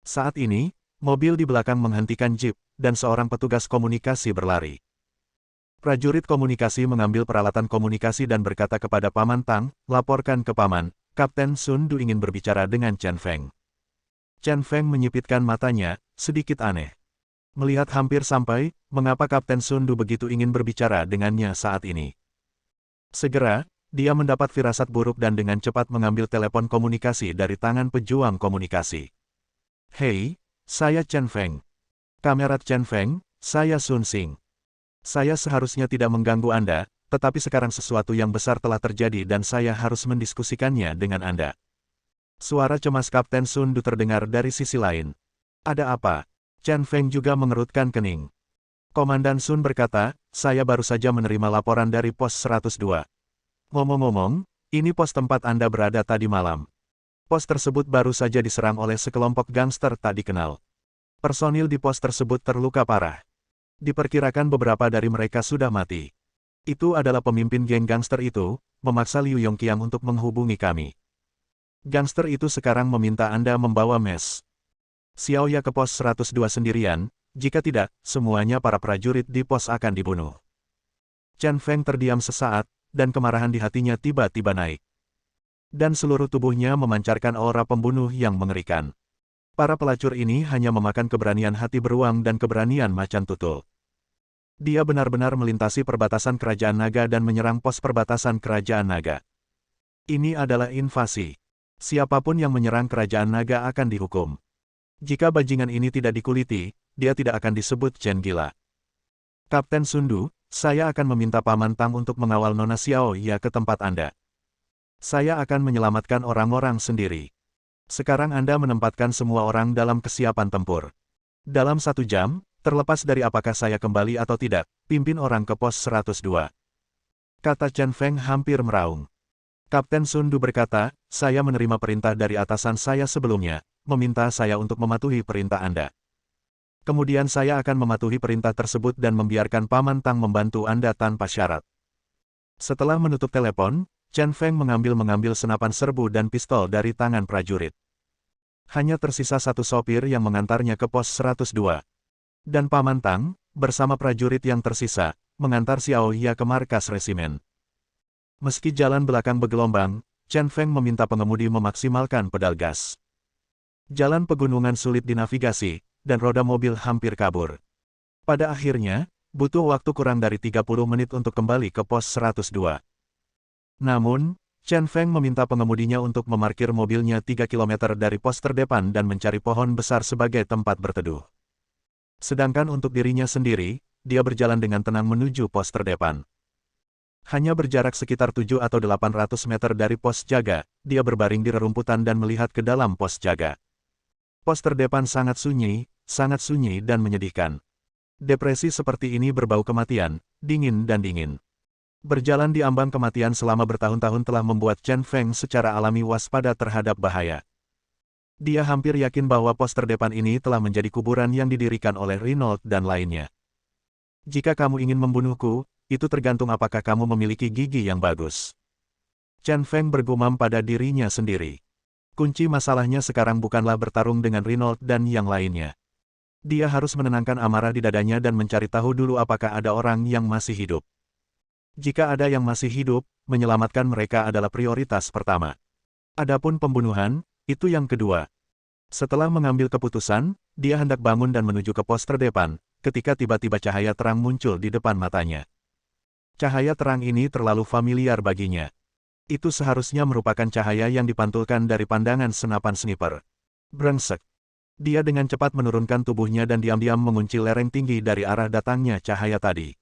A: Saat ini, mobil di belakang menghentikan jeep, dan seorang petugas komunikasi berlari. Prajurit komunikasi mengambil peralatan komunikasi dan berkata kepada Paman Tang, laporkan ke Paman, Kapten Sun Du ingin berbicara dengan Chen Feng. Chen Feng menyipitkan matanya, sedikit aneh. Melihat hampir sampai, mengapa Kapten Sun Du begitu ingin berbicara dengannya saat ini. Segera, dia mendapat firasat buruk dan dengan cepat mengambil telepon komunikasi dari tangan pejuang komunikasi. Hei, saya Chen Feng. Kamerat Chen Feng, saya Sun Xing. Saya seharusnya tidak mengganggu Anda, tetapi sekarang sesuatu yang besar telah terjadi dan saya harus mendiskusikannya dengan Anda. Suara cemas Kapten Sun Du terdengar dari sisi lain. Ada apa? Chen Feng juga mengerutkan kening. Komandan Sun berkata, saya baru saja menerima laporan dari pos 102. Ngomong-ngomong, ini pos tempat Anda berada tadi malam. Pos tersebut baru saja diserang oleh sekelompok gangster tak dikenal. Personil di pos tersebut terluka parah. Diperkirakan beberapa dari mereka sudah mati. Itu adalah pemimpin geng gangster itu, memaksa Liu Yongqiang untuk menghubungi kami. Gangster itu sekarang meminta Anda membawa mes Xiaoya ke pos 102 sendirian, jika tidak, semuanya para prajurit di pos akan dibunuh. Chen Feng terdiam sesaat, dan kemarahan di hatinya tiba-tiba naik. Dan seluruh tubuhnya memancarkan aura pembunuh yang mengerikan. Para pelacur ini hanya memakan keberanian hati beruang dan keberanian macan tutul. Dia benar-benar melintasi perbatasan kerajaan naga dan menyerang pos perbatasan kerajaan naga. Ini adalah invasi. Siapapun yang menyerang kerajaan naga akan dihukum. Jika bajingan ini tidak dikuliti, dia tidak akan disebut Chen gila. Kapten Sun Du, saya akan meminta Paman Tang untuk mengawal Nona Xiaoya ke tempat Anda. Saya akan menyelamatkan orang-orang sendiri. Sekarang Anda menempatkan semua orang dalam kesiapan tempur. Dalam 1 jam, terlepas dari apakah saya kembali atau tidak, pimpin orang ke pos 102. Kata Chen Feng hampir meraung. Kapten Sun Du berkata, saya menerima perintah dari atasan saya sebelumnya, meminta saya untuk mematuhi perintah Anda. Kemudian saya akan mematuhi perintah tersebut dan membiarkan Paman Tang membantu Anda tanpa syarat. Setelah menutup telepon, Chen Feng mengambil senapan serbu dan pistol dari tangan prajurit. Hanya tersisa satu sopir yang mengantarnya ke pos 102. Dan Paman Tang, bersama prajurit yang tersisa, mengantar Xiaoya ke markas resimen. Meski jalan belakang bergelombang, Chen Feng meminta pengemudi memaksimalkan pedal gas. Jalan pegunungan sulit dinavigasi, dan roda mobil hampir kabur. Pada akhirnya, butuh waktu kurang dari 30 menit untuk kembali ke pos 102. Namun, Chen Feng meminta pengemudinya untuk memarkir mobilnya 3 km dari pos terdepan dan mencari pohon besar sebagai tempat berteduh. Sedangkan untuk dirinya sendiri, dia berjalan dengan tenang menuju pos terdepan. Hanya berjarak sekitar 7 atau 800 meter dari pos jaga, dia berbaring di rerumputan dan melihat ke dalam pos jaga. Pos terdepan sangat sunyi dan menyedihkan. Depresi seperti ini berbau kematian, dingin dan dingin. Berjalan di ambang kematian selama bertahun-tahun telah membuat Chen Feng secara alami waspada terhadap bahaya. Dia hampir yakin bahwa pos terdepan ini telah menjadi kuburan yang didirikan oleh Renault dan lainnya. Jika kamu ingin membunuhku, itu tergantung apakah kamu memiliki gigi yang bagus. Chen Feng bergumam pada dirinya sendiri. Kunci masalahnya sekarang bukanlah bertarung dengan Renault dan yang lainnya. Dia harus menenangkan amarah di dadanya dan mencari tahu dulu apakah ada orang yang masih hidup. Jika ada yang masih hidup, menyelamatkan mereka adalah prioritas pertama. Adapun pembunuhan, itu yang kedua. Setelah mengambil keputusan, dia hendak bangun dan menuju ke pos terdepan, ketika tiba-tiba cahaya terang muncul di depan matanya. Cahaya terang ini terlalu familiar baginya. Itu seharusnya merupakan cahaya yang dipantulkan dari pandangan senapan sniper. Brengsek. Dia dengan cepat menurunkan tubuhnya dan diam-diam mengunci lereng tinggi dari arah datangnya cahaya tadi.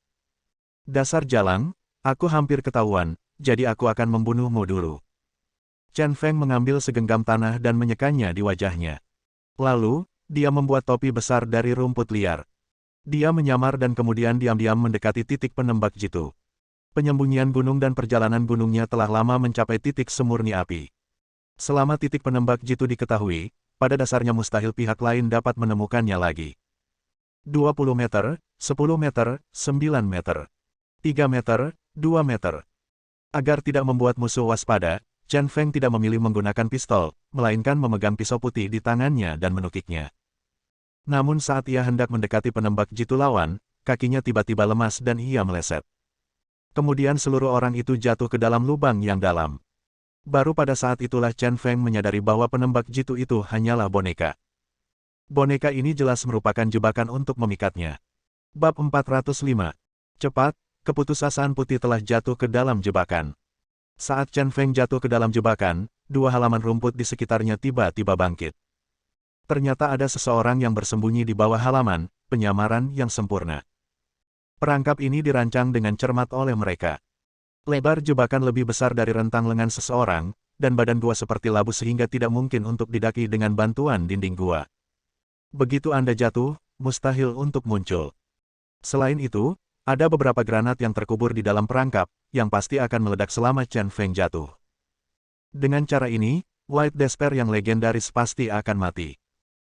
A: Dasar jalang, aku hampir ketahuan, jadi aku akan membunuhmu dulu. Chen Feng mengambil segenggam tanah dan menyekannya di wajahnya. Lalu, dia membuat topi besar dari rumput liar. Dia menyamar dan kemudian diam-diam mendekati titik penembak jitu. Penyembunyian gunung dan perjalanan gunungnya telah lama mencapai titik semurni api. Selama titik penembak jitu diketahui, pada dasarnya mustahil pihak lain dapat menemukannya lagi. 20 meter, 10 meter, 9 meter. 3 meter, 2 meter. Agar tidak membuat musuh waspada, Chen Feng tidak memilih menggunakan pistol, melainkan memegang pisau putih di tangannya dan menukiknya. Namun saat ia hendak mendekati penembak jitu lawan, kakinya tiba-tiba lemas dan ia meleset. Kemudian seluruh orang itu jatuh ke dalam lubang yang dalam. Baru pada saat itulah Chen Feng menyadari bahwa penembak jitu itu hanyalah boneka. Boneka ini jelas merupakan jebakan untuk memikatnya. Bab 405. Cepat, keputusasaan putih telah jatuh ke dalam jebakan. Saat Chen Feng jatuh ke dalam jebakan, 2 halaman rumput di sekitarnya tiba-tiba bangkit. Ternyata ada seseorang yang bersembunyi di bawah halaman, penyamaran yang sempurna. Perangkap ini dirancang dengan cermat oleh mereka. Lebar jebakan lebih besar dari rentang lengan seseorang, dan badan gua seperti labu sehingga tidak mungkin untuk didaki dengan bantuan dinding gua. Begitu Anda jatuh, mustahil untuk muncul. Selain itu, ada beberapa granat yang terkubur di dalam perangkap, yang pasti akan meledak selama Chen Feng jatuh. Dengan cara ini, White Despair yang legendaris pasti akan mati.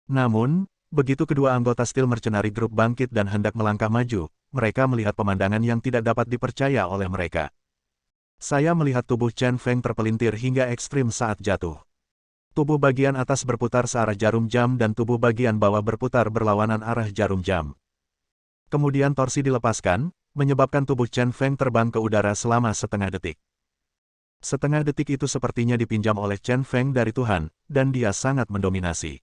A: Namun, begitu kedua anggota Steel Mercenary Group bangkit dan hendak melangkah maju, mereka melihat pemandangan yang tidak dapat dipercaya oleh mereka. Saya melihat tubuh Chen Feng terpelintir hingga ekstrim saat jatuh. Tubuh bagian atas berputar searah jarum jam dan tubuh bagian bawah berputar berlawanan arah jarum jam. Kemudian torsi dilepaskan, menyebabkan tubuh Chen Feng terbang ke udara selama setengah detik. Setengah detik itu sepertinya dipinjam oleh Chen Feng dari Tuhan, dan dia sangat mendominasi.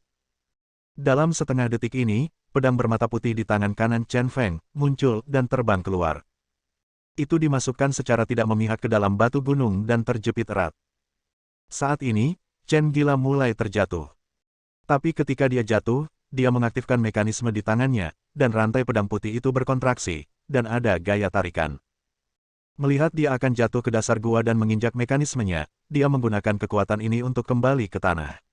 A: Dalam setengah detik ini, pedang bermata putih di tangan kanan Chen Feng muncul dan terbang keluar. Itu dimasukkan secara tidak memihak ke dalam batu gunung dan terjepit erat. Saat ini, Chen Gila mulai terjatuh. Tapi ketika dia jatuh, dia mengaktifkan mekanisme di tangannya, dan rantai pedang putih itu berkontraksi, dan ada gaya tarikan. Melihat dia akan jatuh ke dasar gua dan menginjak mekanismenya, dia menggunakan kekuatan ini untuk kembali ke tanah.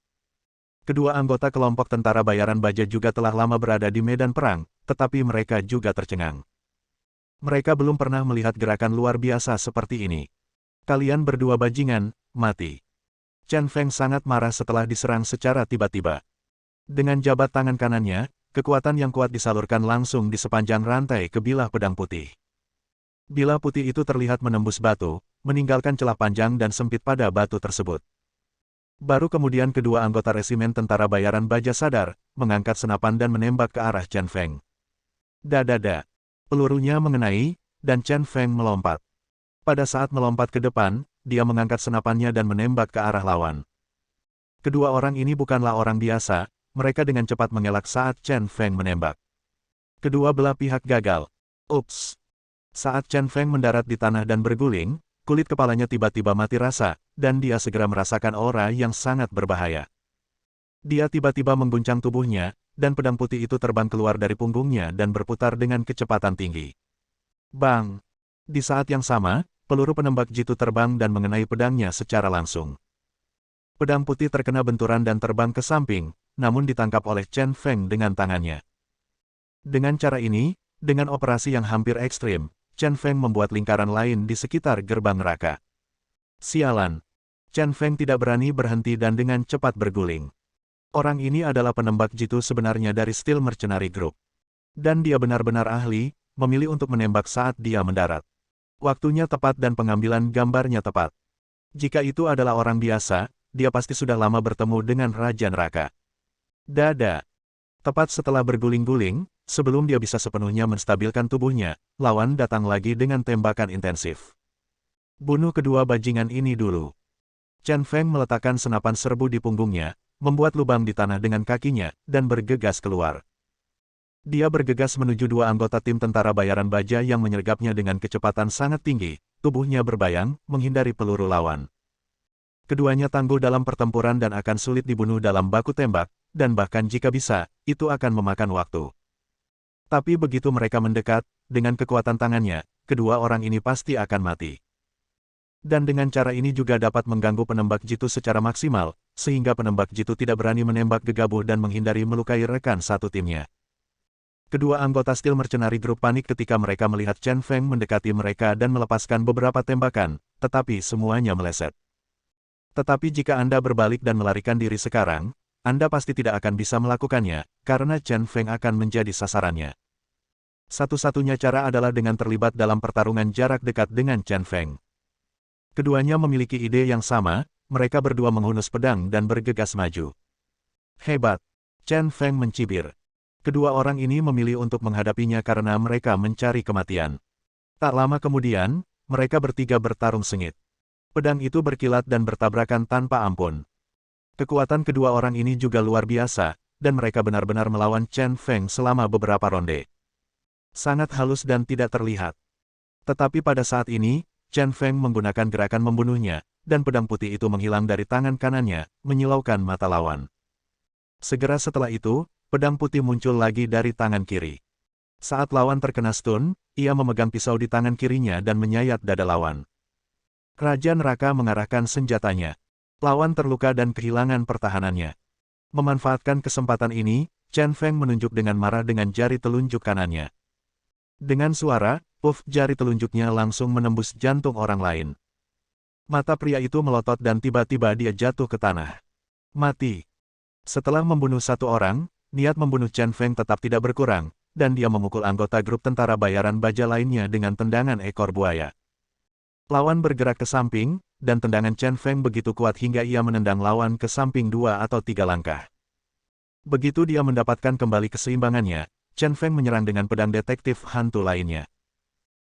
A: Kedua anggota kelompok tentara bayaran baja juga telah lama berada di medan perang, tetapi mereka juga tercengang. Mereka belum pernah melihat gerakan luar biasa seperti ini. Kalian berdua bajingan, mati. Chen Feng sangat marah setelah diserang secara tiba-tiba. Dengan jabat tangan kanannya, kekuatan yang kuat disalurkan langsung di sepanjang rantai ke bilah pedang putih. Bilah putih itu terlihat menembus batu, meninggalkan celah panjang dan sempit pada batu tersebut. Baru kemudian kedua anggota resimen tentara bayaran baja sadar, mengangkat senapan dan menembak ke arah Chen Feng. Dadada. Pelurunya mengenai, dan Chen Feng melompat. Pada saat melompat ke depan, dia mengangkat senapannya dan menembak ke arah lawan. Kedua orang ini bukanlah orang biasa, mereka dengan cepat mengelak saat Chen Feng menembak. Kedua belah pihak gagal. Ups! Saat Chen Feng mendarat di tanah dan berguling, kulit kepalanya tiba-tiba mati rasa, dan dia segera merasakan aura yang sangat berbahaya. Dia tiba-tiba mengguncang tubuhnya, dan pedang putih itu terbang keluar dari punggungnya dan berputar dengan kecepatan tinggi. Bang! Di saat yang sama, peluru penembak jitu terbang dan mengenai pedangnya secara langsung. Pedang putih terkena benturan dan terbang ke samping, namun ditangkap oleh Chen Feng dengan tangannya. Dengan cara ini, dengan operasi yang hampir ekstrim, Chen Feng membuat lingkaran lain di sekitar gerbang neraka. Sialan! Chen Feng tidak berani berhenti dan dengan cepat berguling. Orang ini adalah penembak jitu sebenarnya dari Steel Mercenary Group. Dan dia benar-benar ahli, memilih untuk menembak saat dia mendarat. Waktunya tepat dan pengambilan gambarnya tepat. Jika itu adalah orang biasa, dia pasti sudah lama bertemu dengan Raja Neraka. Dada. Tepat setelah berguling-guling, sebelum dia bisa sepenuhnya menstabilkan tubuhnya, lawan datang lagi dengan tembakan intensif. Bunuh kedua bajingan ini dulu. Chen Feng meletakkan senapan serbu di punggungnya, membuat lubang di tanah dengan kakinya, dan bergegas keluar. Dia bergegas menuju dua anggota tim tentara bayaran baja yang menyergapnya dengan kecepatan sangat tinggi, tubuhnya berbayang, menghindari peluru lawan. Keduanya tangguh dalam pertempuran dan akan sulit dibunuh dalam baku tembak, dan bahkan jika bisa, itu akan memakan waktu. Tapi begitu mereka mendekat, dengan kekuatan tangannya, kedua orang ini pasti akan mati. Dan dengan cara ini juga dapat mengganggu penembak jitu secara maksimal, sehingga penembak jitu tidak berani menembak gegabah dan menghindari melukai rekan satu timnya. Kedua anggota Steel Mercenary Group panik ketika mereka melihat Chen Feng mendekati mereka dan melepaskan beberapa tembakan, tetapi semuanya meleset. Tetapi jika Anda berbalik dan melarikan diri sekarang, Anda pasti tidak akan bisa melakukannya, karena Chen Feng akan menjadi sasarannya. Satu-satunya cara adalah dengan terlibat dalam pertarungan jarak dekat dengan Chen Feng. Keduanya memiliki ide yang sama, mereka berdua menghunus pedang dan bergegas maju. Hebat! Chen Feng mencibir. Kedua orang ini memilih untuk menghadapinya karena mereka mencari kematian. Tak lama kemudian, mereka bertiga bertarung sengit. Pedang itu berkilat dan bertabrakan tanpa ampun. Kekuatan kedua orang ini juga luar biasa, dan mereka benar-benar melawan Chen Feng selama beberapa ronde. Sangat halus dan tidak terlihat. Tetapi pada saat ini, Chen Feng menggunakan gerakan membunuhnya, dan pedang putih itu menghilang dari tangan kanannya, menyilaukan mata lawan. Segera setelah itu, pedang putih muncul lagi dari tangan kiri. Saat lawan terkena stun, ia memegang pisau di tangan kirinya dan menyayat dada lawan. Raja Neraka mengarahkan senjatanya. Lawan terluka dan kehilangan pertahanannya. Memanfaatkan kesempatan ini, Chen Feng menunjuk dengan marah dengan jari telunjuk kanannya. Dengan suara, puff jari telunjuknya langsung menembus jantung orang lain. Mata pria itu melotot dan tiba-tiba dia jatuh ke tanah. Mati. Setelah membunuh satu orang, niat membunuh Chen Feng tetap tidak berkurang, dan dia memukul anggota grup tentara bayaran baja lainnya dengan tendangan ekor buaya. Lawan bergerak ke samping, dan tendangan Chen Feng begitu kuat hingga ia menendang lawan ke samping 2 atau 3 langkah. Begitu dia mendapatkan kembali keseimbangannya, Chen Feng menyerang dengan pedang detektif hantu lainnya.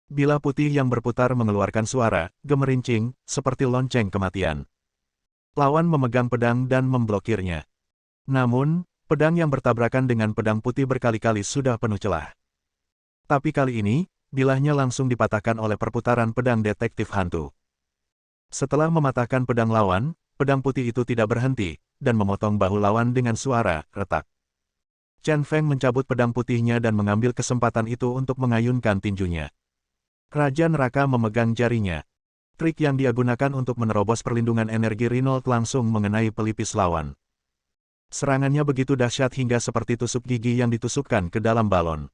A: Bilah putih yang berputar mengeluarkan suara, gemerincing, seperti lonceng kematian. Lawan memegang pedang dan memblokirnya. Namun, pedang yang bertabrakan dengan pedang putih berkali-kali sudah penuh celah. Tapi kali ini, bilahnya langsung dipatahkan oleh perputaran pedang detektif hantu. Setelah mematahkan pedang lawan, pedang putih itu tidak berhenti, dan memotong bahu lawan dengan suara retak. Chen Feng mencabut pedang putihnya dan mengambil kesempatan itu untuk mengayunkan tinjunya. Raja Neraka memegang jarinya. Trik yang dia gunakan untuk menerobos perlindungan energi Renault langsung mengenai pelipis lawan. Serangannya begitu dahsyat hingga seperti tusuk gigi yang ditusukkan ke dalam balon.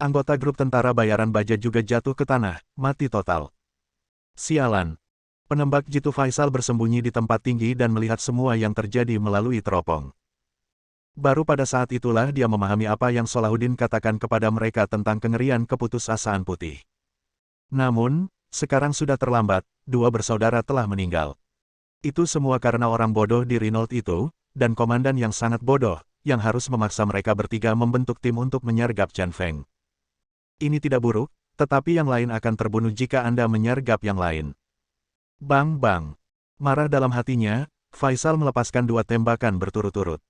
A: Anggota grup tentara bayaran baja juga jatuh ke tanah, mati total. Sialan. Penembak jitu Faisal bersembunyi di tempat tinggi dan melihat semua yang terjadi melalui teropong. Baru pada saat itulah dia memahami apa yang Salahuddin katakan kepada mereka tentang kengerian keputusasaan putih. Namun, sekarang sudah terlambat, 2 bersaudara telah meninggal. Itu semua karena orang bodoh di Renault itu, dan komandan yang sangat bodoh, yang harus memaksa mereka bertiga membentuk tim untuk menyergap Chen Feng. Ini tidak buruk, tetapi yang lain akan terbunuh jika Anda menyergap yang lain. Bang bang. Marah dalam hatinya, Faisal melepaskan 2 tembakan berturut-turut.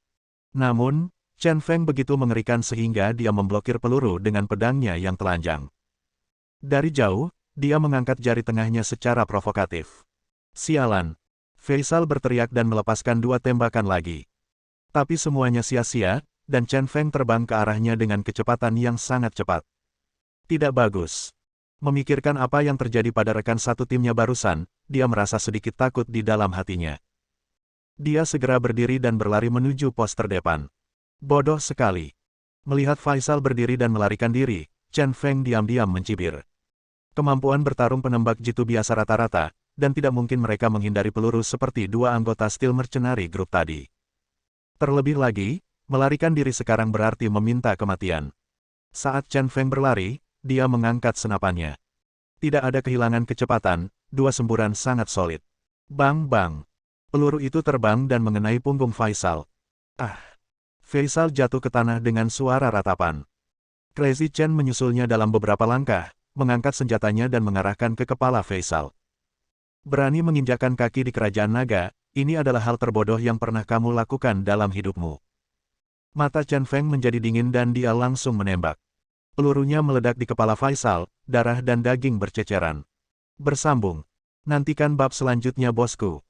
A: Namun, Chen Feng begitu mengerikan sehingga dia memblokir peluru dengan pedangnya yang telanjang. Dari jauh, dia mengangkat jari tengahnya secara provokatif. Sialan. Faisal berteriak dan melepaskan 2 tembakan lagi. Tapi semuanya sia-sia, dan Chen Feng terbang ke arahnya dengan kecepatan yang sangat cepat. Tidak bagus. Memikirkan apa yang terjadi pada rekan satu timnya barusan, dia merasa sedikit takut di dalam hatinya. Dia segera berdiri dan berlari menuju pos terdepan. Bodoh sekali. Melihat Faisal berdiri dan melarikan diri, Chen Feng diam-diam mencibir. Kemampuan bertarung penembak jitu biasa rata-rata, dan tidak mungkin mereka menghindari peluru seperti 2 anggota Steel Mercenary Group tadi. Terlebih lagi, melarikan diri sekarang berarti meminta kematian. Saat Chen Feng berlari, dia mengangkat senapannya. Tidak ada kehilangan kecepatan, 2 semburan sangat solid. Bang bang. Peluru itu terbang dan mengenai punggung Faisal. Ah! Faisal jatuh ke tanah dengan suara ratapan. Crazy Chen menyusulnya dalam beberapa langkah, mengangkat senjatanya dan mengarahkan ke kepala Faisal. Berani menginjakkan kaki di kerajaan naga, ini adalah hal terbodoh yang pernah kamu lakukan dalam hidupmu. Mata Chen Feng menjadi dingin dan dia langsung menembak. Pelurunya meledak di kepala Faisal, darah dan daging berceceran. Bersambung. Nantikan bab selanjutnya bosku.